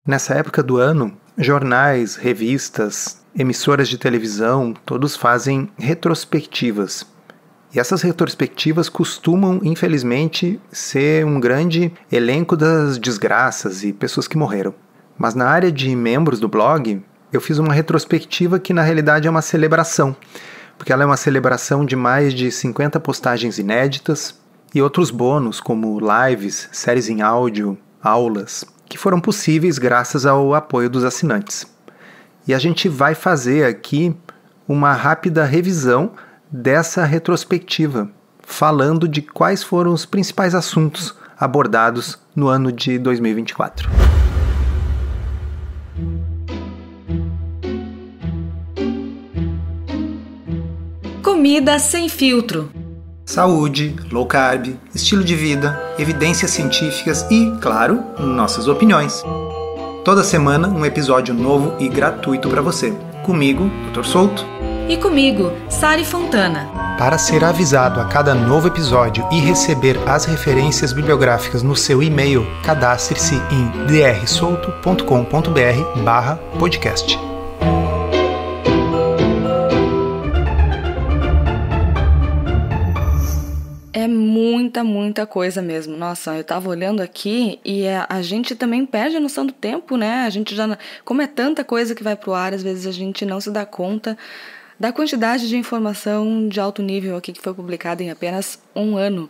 Nessa época do ano, jornais, revistas, emissoras de televisão, todos fazem retrospectivas. E essas retrospectivas costumam, infelizmente, ser um grande elenco das desgraças e pessoas que morreram. Mas na área de membros do blog, eu fiz uma retrospectiva que na realidade é uma celebração, porque ela é uma celebração de mais de 50 postagens inéditas e outros bônus como lives, séries em áudio, aulas, que foram possíveis graças ao apoio dos assinantes. E a gente vai fazer aqui uma rápida revisão dessa retrospectiva, falando de quais foram os principais assuntos abordados no ano de 2024. Comida sem filtro. Saúde, low carb, estilo de vida, evidências científicas e, claro, nossas opiniões. Toda semana um episódio novo e gratuito para você. Comigo, Dr. Souto. E comigo, Sari Fontana. Para ser avisado a cada novo episódio e receber as referências bibliográficas no seu e-mail, cadastre-se em drsolto.com.br/podcast. É muita coisa mesmo. Nossa, eu tava olhando aqui e a gente também perde a noção do tempo, né? A gente já, como é tanta coisa que vai pro ar, às vezes a gente não se dá conta da quantidade de informação de alto nível aqui que foi publicada em apenas um ano.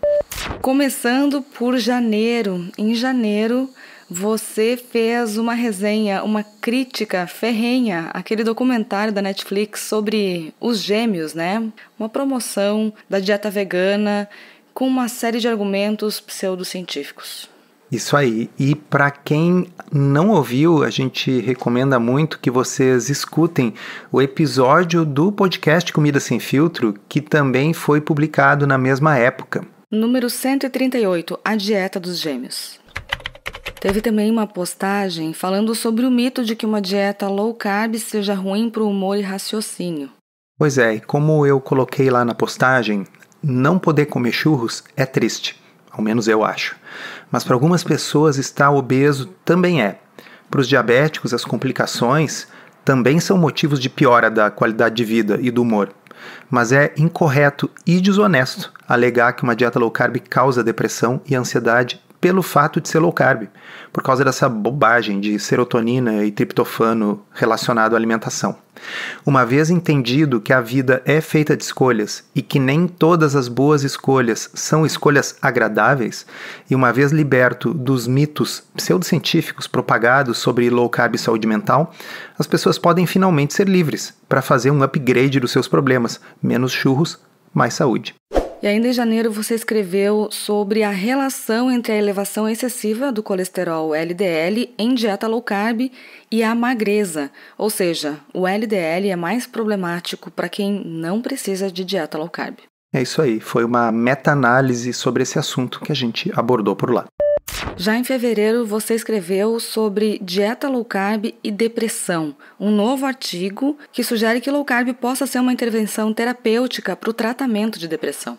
Começando por janeiro. Em janeiro, você fez uma resenha, uma crítica ferrenha àquele documentário da Netflix sobre os gêmeos, né? Uma promoção da dieta vegana com uma série de argumentos pseudocientíficos. Isso aí. E para quem não ouviu, a gente recomenda muito que vocês escutem o episódio do podcast Comida Sem Filtro, que também foi publicado na mesma época. Número 138, A Dieta dos Gêmeos. Teve também uma postagem falando sobre o mito de que uma dieta low carb seja ruim para o humor e raciocínio. Pois é, e como eu coloquei lá na postagem, não poder comer churros é triste, ao menos eu acho. Mas para algumas pessoas estar obeso também é. Para os diabéticos, as complicações também são motivos de piora da qualidade de vida e do humor. Mas é incorreto e desonesto alegar que uma dieta low carb causa depressão e ansiedade pelo fato de ser low carb, por causa dessa bobagem de serotonina e triptofano relacionado à alimentação. Uma vez entendido que a vida é feita de escolhas e que nem todas as boas escolhas são escolhas agradáveis, e uma vez liberto dos mitos pseudocientíficos propagados sobre low carb e saúde mental, as pessoas podem finalmente ser livres para fazer um upgrade dos seus problemas, menos churros, mais saúde. E ainda em janeiro você escreveu sobre a relação entre a elevação excessiva do colesterol LDL em dieta low carb e a magreza, ou seja, o LDL é mais problemático para quem não precisa de dieta low carb. É isso aí, foi uma meta-análise sobre esse assunto que a gente abordou por lá. Já em fevereiro você escreveu sobre dieta low carb e depressão, um novo artigo que sugere que low carb possa ser uma intervenção terapêutica para o tratamento de depressão.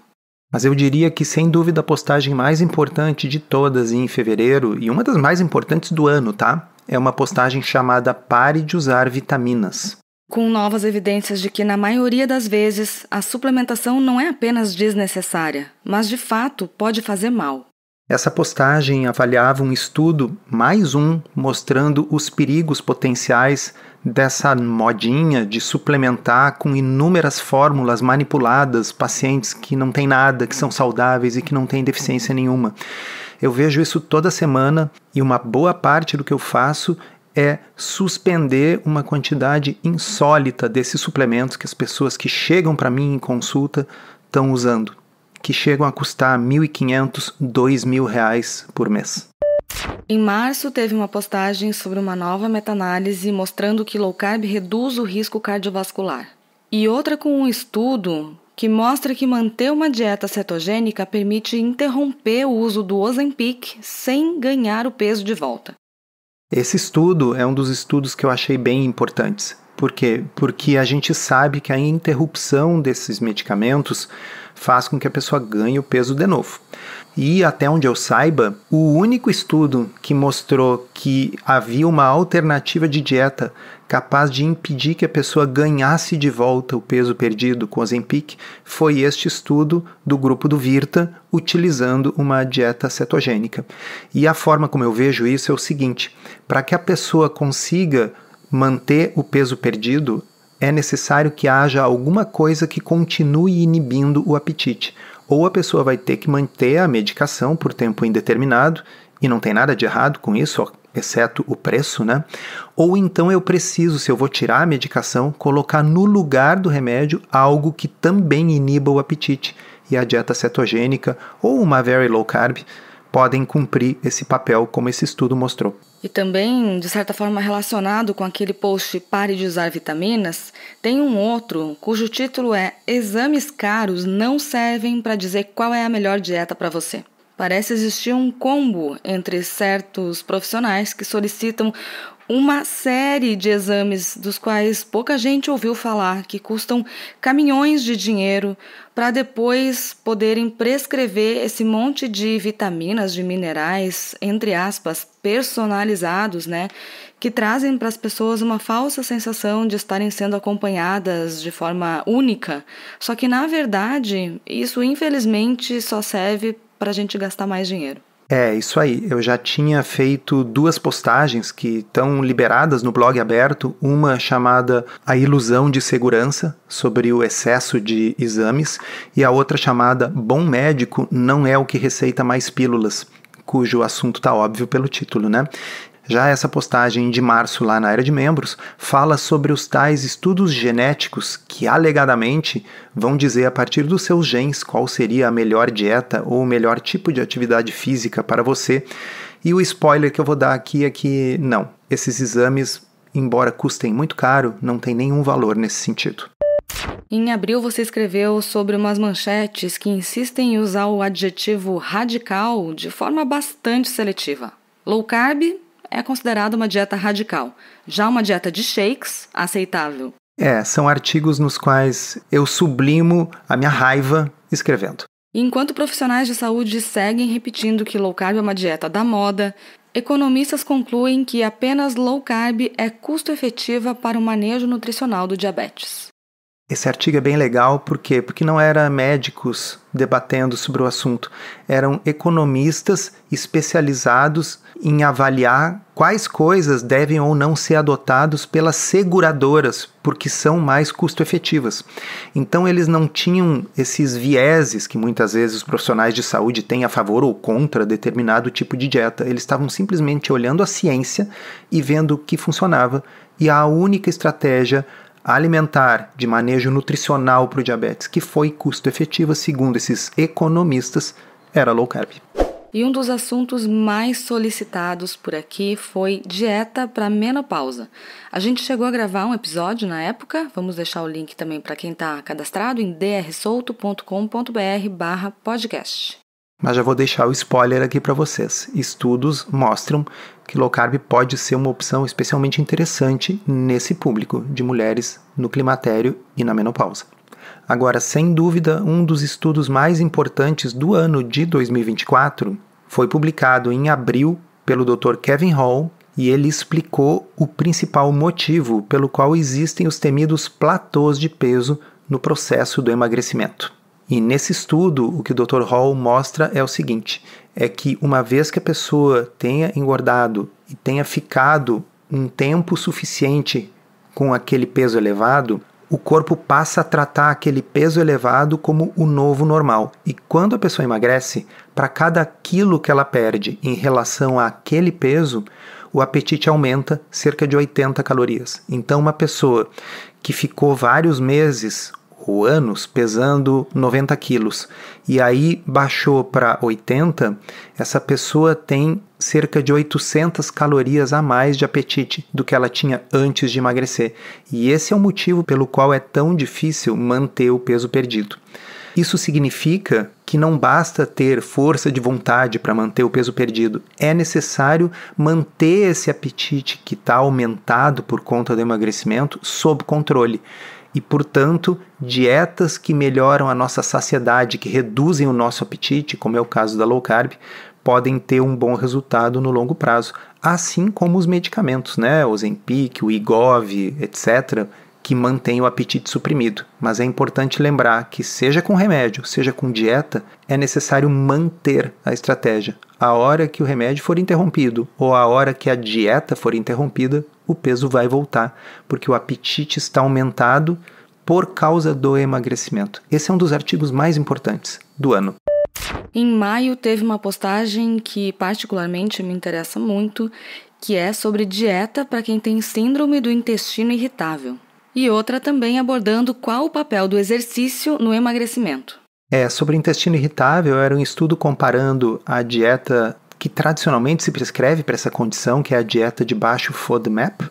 Mas eu diria que, sem dúvida, a postagem mais importante de todas em fevereiro, e uma das mais importantes do ano, tá? É uma postagem chamada Pare de Usar Vitaminas. Com novas evidências de que, na maioria das vezes, a suplementação não é apenas desnecessária, mas, de fato, pode fazer mal. Essa postagem avaliava um estudo, mais um, mostrando os perigos potenciais dessa modinha de suplementar com inúmeras fórmulas manipuladas pacientes que não têm nada, que são saudáveis e que não têm deficiência nenhuma. Eu vejo isso toda semana e uma boa parte do que eu faço é suspender uma quantidade insólita desses suplementos que as pessoas que chegam para mim em consulta estão usando, que chegam a custar R$1.500, R$2.000 por mês. Em março, teve uma postagem sobre uma nova meta-análise mostrando que low carb reduz o risco cardiovascular. E outra com um estudo que mostra que manter uma dieta cetogênica permite interromper o uso do Ozempic sem ganhar o peso de volta. Esse estudo é um dos estudos que eu achei bem importantes, Por quê? Porque a gente sabe que a interrupção desses medicamentos faz com que a pessoa ganhe o peso de novo. E até onde eu saiba, o único estudo que mostrou que havia uma alternativa de dieta capaz de impedir que a pessoa ganhasse de volta o peso perdido com o Ozempic foi este estudo do grupo do Virta, utilizando uma dieta cetogênica. E a forma como eu vejo isso é o seguinte: para que a pessoa consiga manter o peso perdido, é necessário que haja alguma coisa que continue inibindo o apetite. Ou a pessoa vai ter que manter a medicação por tempo indeterminado, e não tem nada de errado com isso, exceto o preço, né? Ou então eu preciso, se eu vou tirar a medicação, colocar no lugar do remédio algo que também iniba o apetite. E a dieta cetogênica ou uma very low carb podem cumprir esse papel, como esse estudo mostrou. E também, de certa forma, relacionado com aquele post Pare de usar vitaminas, tem um outro cujo título é Exames caros não servem para dizer qual é a melhor dieta para você. Parece existir um combo entre certos profissionais que solicitam uma série de exames dos quais pouca gente ouviu falar, que custam caminhões de dinheiro para depois poderem prescrever esse monte de vitaminas, de minerais, entre aspas, personalizados, né? Que trazem para as pessoas uma falsa sensação de estarem sendo acompanhadas de forma única. Só que, na verdade, isso infelizmente só serve para a gente gastar mais dinheiro. É, isso aí. Eu já tinha feito 2 postagens que estão liberadas no blog aberto, uma chamada A Ilusão de Segurança, sobre o excesso de exames, e a outra chamada Bom Médico não é o que receita mais pílulas, cujo assunto está óbvio pelo título, né? Já essa postagem de março lá na área de membros fala sobre os tais estudos genéticos que alegadamente vão dizer a partir dos seus genes qual seria a melhor dieta ou o melhor tipo de atividade física para você. E o spoiler que eu vou dar aqui é que não, esses exames, embora custem muito caro, não tem nenhum valor nesse sentido. Em abril você escreveu sobre umas manchetes que insistem em usar o adjetivo radical de forma bastante seletiva. Low carb é considerada uma dieta radical. Já uma dieta de shakes, aceitável. São artigos nos quais eu sublimo a minha raiva escrevendo. Enquanto profissionais de saúde seguem repetindo que low carb é uma dieta da moda, economistas concluem que apenas low carb é custo-efetiva para o manejo nutricional do diabetes. Esse artigo é bem legal, por quê? Porque não eram médicos debatendo sobre o assunto, eram economistas especializados em avaliar quais coisas devem ou não ser adotadas pelas seguradoras, porque são mais custo-efetivas. Então eles não tinham esses vieses que muitas vezes os profissionais de saúde têm a favor ou contra determinado tipo de dieta. Eles estavam simplesmente olhando a ciência e vendo o que funcionava, e a única estratégia alimentar de manejo nutricional para o diabetes, que foi custo-efetiva, segundo esses economistas, era low carb. E um dos assuntos mais solicitados por aqui foi dieta para menopausa. A gente chegou a gravar um episódio na época, vamos deixar o link também para quem está cadastrado em drsolto.com.br/podcast. Mas já vou deixar o spoiler aqui para vocês. Estudos mostram que low carb pode ser uma opção especialmente interessante nesse público de mulheres no climatério e na menopausa. Agora, sem dúvida, um dos estudos mais importantes do ano de 2024 foi publicado em abril pelo Dr. Kevin Hall, e ele explicou o principal motivo pelo qual existem os temidos platôs de peso no processo do emagrecimento. E nesse estudo, o que o Dr. Hall mostra é o seguinte, é que uma vez que a pessoa tenha engordado e tenha ficado um tempo suficiente com aquele peso elevado, o corpo passa a tratar aquele peso elevado como o novo normal. E quando a pessoa emagrece, para cada quilo que ela perde em relação àquele peso, o apetite aumenta cerca de 80 calorias. Então, uma pessoa que ficou vários meses ou anos pesando 90 quilos e aí baixou para 80, essa pessoa tem cerca de 800 calorias a mais de apetite do que ela tinha antes de emagrecer. E esse é o motivo pelo qual é tão difícil manter o peso perdido. Isso significa que não basta ter força de vontade para manter o peso perdido. É necessário manter esse apetite que está aumentado por conta do emagrecimento sob controle. E, portanto, dietas que melhoram a nossa saciedade, que reduzem o nosso apetite, como é o caso da low carb, podem ter um bom resultado no longo prazo. Assim como os medicamentos, né? O Ozempic, o Wegovy, etc., que mantém o apetite suprimido. Mas é importante lembrar que, seja com remédio, seja com dieta, é necessário manter a estratégia. A hora que o remédio for interrompido ou a hora que a dieta for interrompida, o peso vai voltar, porque o apetite está aumentado por causa do emagrecimento. Esse é um dos artigos mais importantes do ano. Em maio teve uma postagem que particularmente me interessa muito, que é sobre dieta para quem tem síndrome do intestino irritável. E outra também abordando qual o papel do exercício no emagrecimento. Sobre o intestino irritável, era um estudo comparando a dieta que tradicionalmente se prescreve para essa condição, que é a dieta de baixo FODMAP,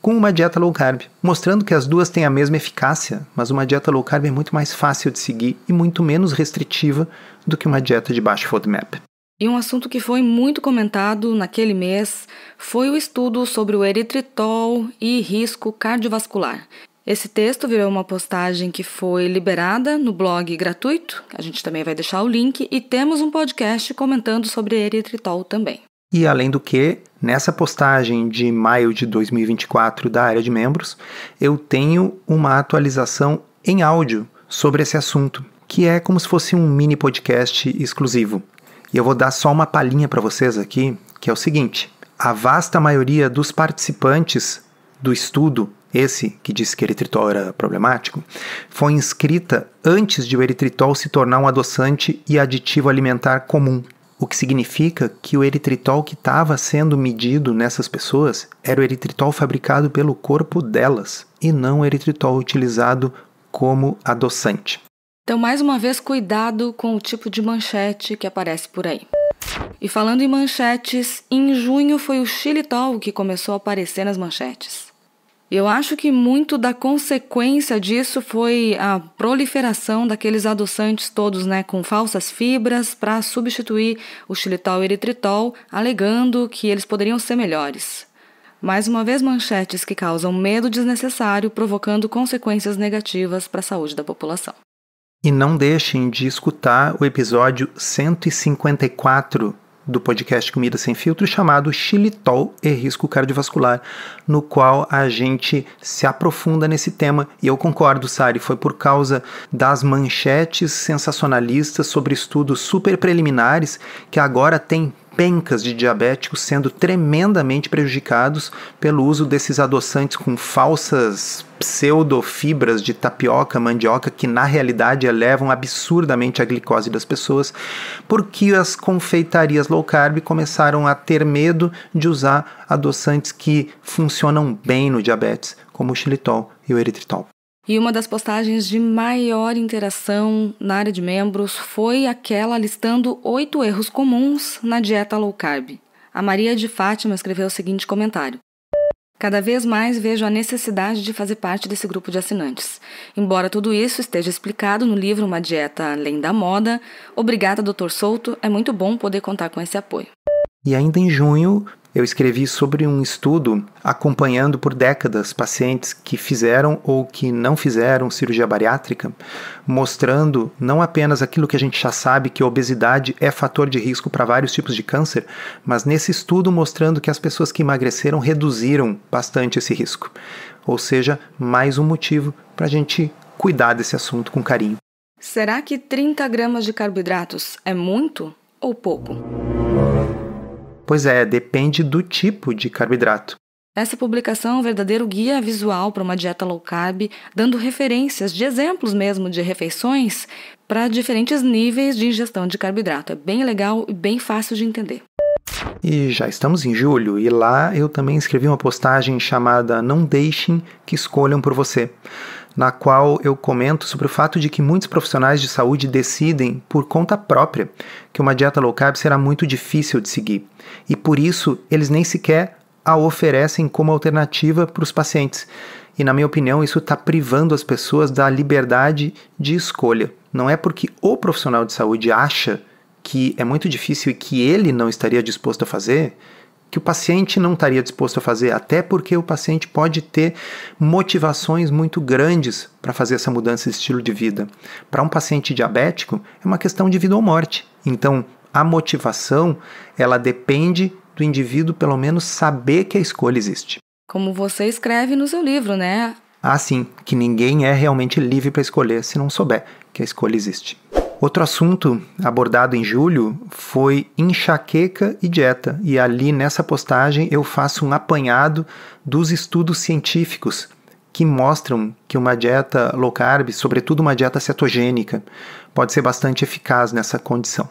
com uma dieta low carb, mostrando que as duas têm a mesma eficácia, mas uma dieta low carb é muito mais fácil de seguir e muito menos restritiva do que uma dieta de baixo FODMAP. E um assunto que foi muito comentado naquele mês foi o estudo sobre o eritritol e risco cardiovascular. Esse texto virou uma postagem que foi liberada no blog gratuito, a gente também vai deixar o link, e temos um podcast comentando sobre eritritol também. E além do que, nessa postagem de maio de 2024 da área de membros, eu tenho uma atualização em áudio sobre esse assunto, que é como se fosse um mini podcast exclusivo. E eu vou dar só uma palhinha para vocês aqui, que é o seguinte: a vasta maioria dos participantes do estudo, esse que disse que o eritritol era problemático, foi inscrita antes de o eritritol se tornar um adoçante e aditivo alimentar comum. O que significa que o eritritol que estava sendo medido nessas pessoas era o eritritol fabricado pelo corpo delas e não o eritritol utilizado como adoçante. Então, mais uma vez, cuidado com o tipo de manchete que aparece por aí. E falando em manchetes, em junho foi o xilitol que começou a aparecer nas manchetes. Eu acho que muito da consequência disso foi a proliferação daqueles adoçantes todos, com falsas fibras para substituir o xilitol e o eritritol, alegando que eles poderiam ser melhores. Mais uma vez, manchetes que causam medo desnecessário, provocando consequências negativas para a saúde da população. E não deixem de escutar o episódio 154 do podcast Comida Sem Filtro, chamado Xilitol e Risco Cardiovascular, no qual a gente se aprofunda nesse tema. E eu concordo, Sari, foi por causa das manchetes sensacionalistas sobre estudos super preliminares que agora tem pencas de diabéticos sendo tremendamente prejudicados pelo uso desses adoçantes com falsas pseudofibras de tapioca, mandioca, que na realidade elevam absurdamente a glicose das pessoas, porque as confeitarias low carb começaram a ter medo de usar adoçantes que funcionam bem no diabetes, como o xilitol e o eritritol. E uma das postagens de maior interação na área de membros foi aquela listando 8 erros comuns na dieta low carb. A Maria de Fátima escreveu o seguinte comentário: cada vez mais vejo a necessidade de fazer parte desse grupo de assinantes. Embora tudo isso esteja explicado no livro Uma Dieta Além da Moda, obrigada, Dr. Souto, é muito bom poder contar com esse apoio. E ainda em junho, eu escrevi sobre um estudo acompanhando por décadas pacientes que fizeram ou que não fizeram cirurgia bariátrica, mostrando não apenas aquilo que a gente já sabe, que a obesidade é fator de risco para vários tipos de câncer, mas nesse estudo mostrando que as pessoas que emagreceram reduziram bastante esse risco. Ou seja, mais um motivo para a gente cuidar desse assunto com carinho. Será que 30 gramas de carboidratos é muito ou pouco? Pois é, depende do tipo de carboidrato. Essa publicação é um verdadeiro guia visual para uma dieta low carb, dando referências de exemplos mesmo de refeições para diferentes níveis de ingestão de carboidrato. É bem legal e bem fácil de entender. E já estamos em julho, e lá eu também escrevi uma postagem chamada Não Deixem que Escolham por Você, na qual eu comento sobre o fato de que muitos profissionais de saúde decidem por conta própria que uma dieta low carb será muito difícil de seguir. E por isso eles nem sequer a oferecem como alternativa para os pacientes. E, na minha opinião, isso está privando as pessoas da liberdade de escolha. Não é porque o profissional de saúde acha que é muito difícil e que ele não estaria disposto a fazer, que o paciente não estaria disposto a fazer, até porque o paciente pode ter motivações muito grandes para fazer essa mudança de estilo de vida. Para um paciente diabético, é uma questão de vida ou morte. Então, a motivação, ela depende do indivíduo pelo menos saber que a escolha existe. Como você escreve no seu livro, né? Ah, sim, que ninguém é realmente livre para escolher se não souber que a escolha existe. Outro assunto abordado em julho foi enxaqueca e dieta. E ali nessa postagem eu faço um apanhado dos estudos científicos que mostram que uma dieta low carb, sobretudo uma dieta cetogênica, pode ser bastante eficaz nessa condição.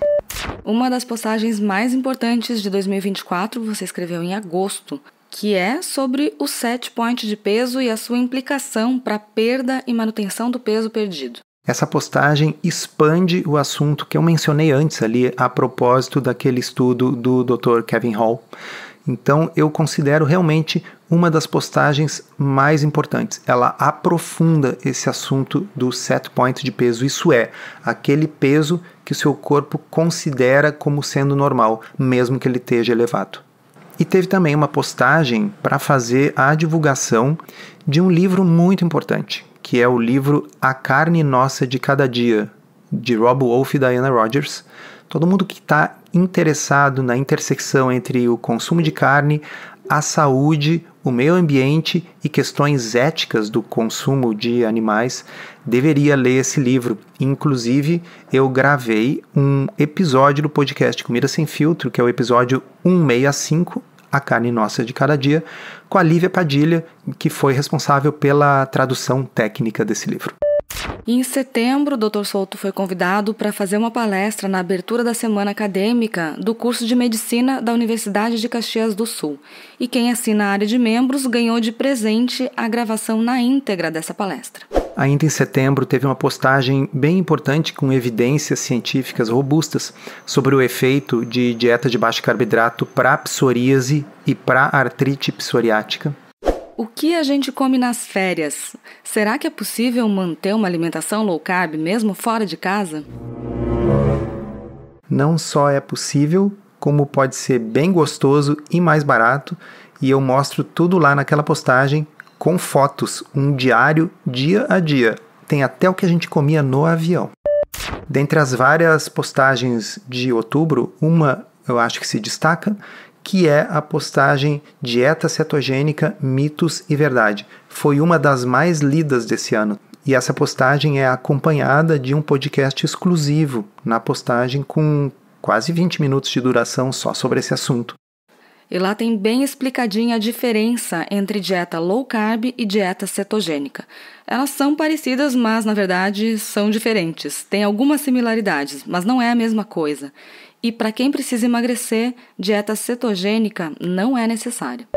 Uma das postagens mais importantes de 2024 você escreveu em agosto, que é sobre o set point de peso e a sua implicação para a perda e manutenção do peso perdido. Essa postagem expande o assunto que eu mencionei antes ali a propósito daquele estudo do Dr. Kevin Hall. Então eu considero realmente uma das postagens mais importantes. Ela aprofunda esse assunto do set point de peso, isso é, aquele peso que o seu corpo considera como sendo normal, mesmo que ele esteja elevado. E teve também uma postagem para fazer a divulgação de um livro muito importante, que é o livro A Carne Nossa de Cada Dia, de Robb Wolf e Diana Rodgers. Todo mundo que está interessado na intersecção entre o consumo de carne, a saúde, o meio ambiente e questões éticas do consumo de animais deveria ler esse livro. Inclusive, eu gravei um episódio do podcast Comida Sem Filtro, que é o episódio 165, A Carne Nossa de Cada Dia, com a Lívia Padilha, que foi responsável pela tradução técnica desse livro. E em setembro, o Dr. Souto foi convidado para fazer uma palestra na abertura da semana acadêmica do curso de Medicina da Universidade de Caxias do Sul. E quem assina a área de membros ganhou de presente a gravação na íntegra dessa palestra. Ainda em setembro, teve uma postagem bem importante com evidências científicas robustas sobre o efeito de dieta de baixo carboidrato para a psoríase e para a artrite psoriática. O que a gente come nas férias? Será que é possível manter uma alimentação low carb mesmo fora de casa? Não só é possível, como pode ser bem gostoso e mais barato, e eu mostro tudo lá naquela postagem com fotos, um diário dia a dia. Tem até o que a gente comia no avião. Dentre as várias postagens de outubro, uma eu acho que se destaca, que é a postagem Dieta Cetogênica, Mitos e Verdade. Foi uma das mais lidas desse ano. E essa postagem é acompanhada de um podcast exclusivo na postagem com quase 20 minutos de duração só sobre esse assunto. E lá tem bem explicadinha a diferença entre dieta low carb e dieta cetogênica. Elas são parecidas, mas na verdade são diferentes. Tem algumas similaridades, mas não é a mesma coisa. E para quem precisa emagrecer, dieta cetogênica não é necessária.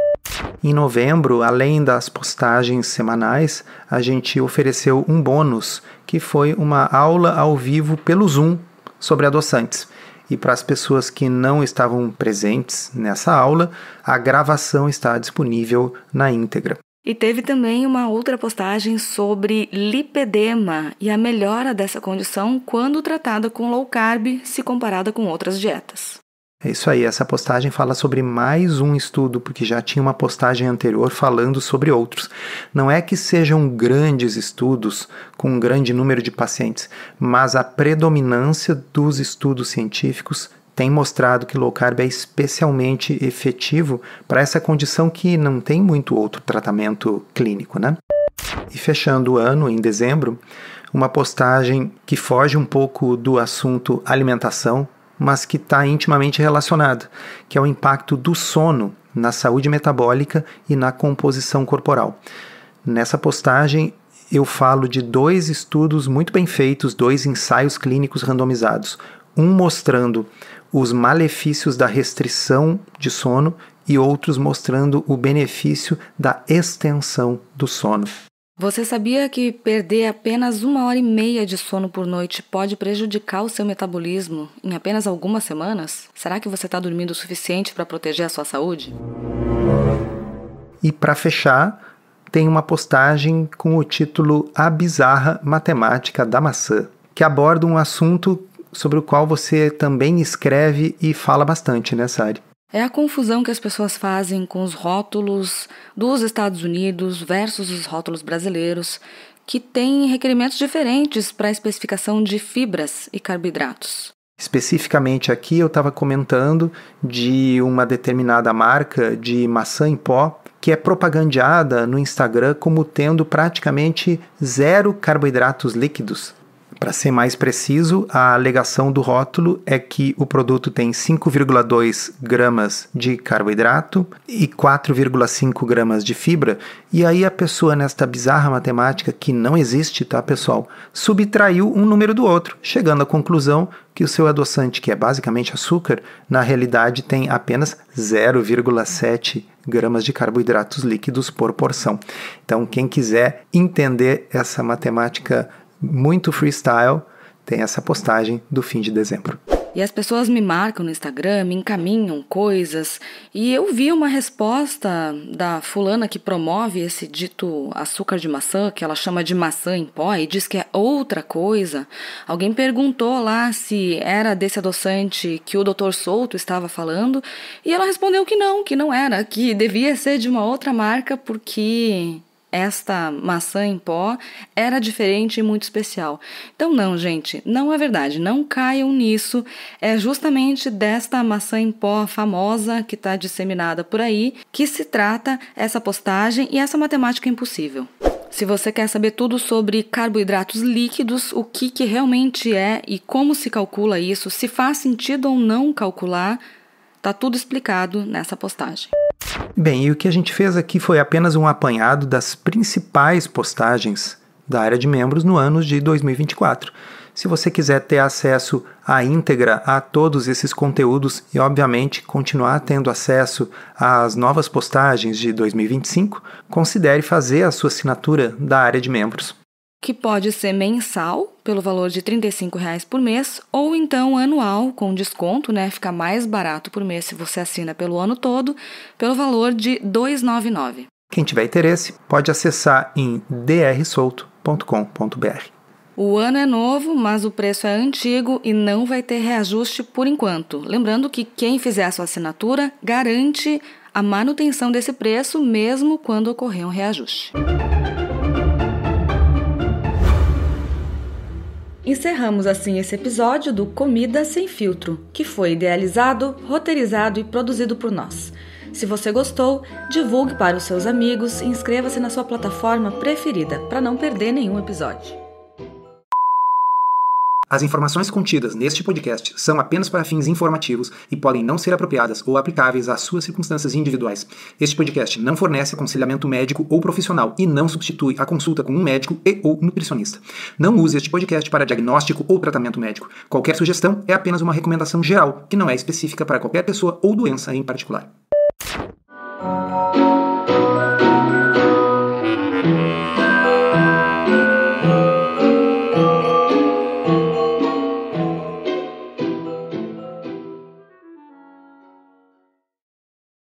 Em novembro, além das postagens semanais, a gente ofereceu um bônus, que foi uma aula ao vivo pelo Zoom sobre adoçantes. E para as pessoas que não estavam presentes nessa aula, a gravação está disponível na íntegra. E teve também uma outra postagem sobre lipedema e a melhora dessa condição quando tratada com low carb se comparada com outras dietas. É isso aí, essa postagem fala sobre mais um estudo, porque já tinha uma postagem anterior falando sobre outros. Não é que sejam grandes estudos com um grande número de pacientes, mas a predominância dos estudos científicos tem mostrado que low carb é especialmente efetivo para essa condição que não tem muito outro tratamento clínico, né? E fechando o ano, em dezembro, uma postagem que foge um pouco do assunto alimentação, mas que está intimamente relacionada, que é o impacto do sono na saúde metabólica e na composição corporal. Nessa postagem, eu falo de 2 estudos muito bem feitos, 2 ensaios clínicos randomizados, um mostrando os malefícios da restrição de sono e outros mostrando o benefício da extensão do sono. Você sabia que perder apenas 1h30 de sono por noite pode prejudicar o seu metabolismo em apenas algumas semanas? Será que você está dormindo o suficiente para proteger a sua saúde? E para fechar, tem uma postagem com o título A Bizarra Matemática da Maçã, que aborda um assunto sobre o qual você também escreve e fala bastante, né, Sari? É a confusão que as pessoas fazem com os rótulos dos Estados Unidos versus os rótulos brasileiros, que têm requerimentos diferentes para a especificação de fibras e carboidratos. Especificamente aqui eu estava comentando de uma determinada marca de maçã em pó que é propagandeada no Instagram como tendo praticamente 0 carboidratos líquidos. Para ser mais preciso, a alegação do rótulo é que o produto tem 5,2 gramas de carboidrato e 4,5 gramas de fibra, e aí a pessoa, nesta bizarra matemática que não existe, tá, pessoal, subtraiu um número do outro, chegando à conclusão que o seu adoçante, que é basicamente açúcar, na realidade tem apenas 0,7 gramas de carboidratos líquidos por porção. Então, quem quiser entender essa matemática muito freestyle, tem essa postagem do fim de dezembro. E as pessoas me marcam no Instagram, me encaminham coisas, e eu vi uma resposta da fulana que promove esse dito açúcar de maçã, que ela chama de maçã em pó, e diz que é outra coisa. Alguém perguntou lá se era desse adoçante que o Dr. Souto estava falando, e ela respondeu que não era, que devia ser de uma outra marca, porque esta maçã em pó era diferente e muito especial. Então não, gente, não é verdade, não caiam nisso. É justamente desta maçã em pó famosa que está disseminada por aí que se trata essa postagem e essa matemática impossível. Se você quer saber tudo sobre carboidratos líquidos, o que realmente é e como se calcula isso, se faz sentido ou não calcular, tá tudo explicado nessa postagem. Bem, e o que a gente fez aqui foi apenas um apanhado das principais postagens da área de membros no ano de 2024. Se você quiser ter acesso à íntegra a todos esses conteúdos e, obviamente, continuar tendo acesso às novas postagens de 2025, considere fazer a sua assinatura da área de membros. Que pode ser mensal, pelo valor de R$ 35,00 por mês, ou então anual, com desconto, né? Fica mais barato por mês se você assina pelo ano todo, pelo valor de R$ 299,00. Quem tiver interesse, pode acessar em drsolto.com.br. O ano é novo, mas o preço é antigo e não vai ter reajuste por enquanto. Lembrando que quem fizer a sua assinatura garante a manutenção desse preço, mesmo quando ocorrer um reajuste. Encerramos assim esse episódio do Comida Sem Filtro, que foi idealizado, roteirizado e produzido por nós. Se você gostou, divulgue para os seus amigos e inscreva-se na sua plataforma preferida para não perder nenhum episódio. As informações contidas neste podcast são apenas para fins informativos e podem não ser apropriadas ou aplicáveis às suas circunstâncias individuais. Este podcast não fornece aconselhamento médico ou profissional e não substitui a consulta com um médico e/ou nutricionista. Não use este podcast para diagnóstico ou tratamento médico. Qualquer sugestão é apenas uma recomendação geral, que não é específica para qualquer pessoa ou doença em particular.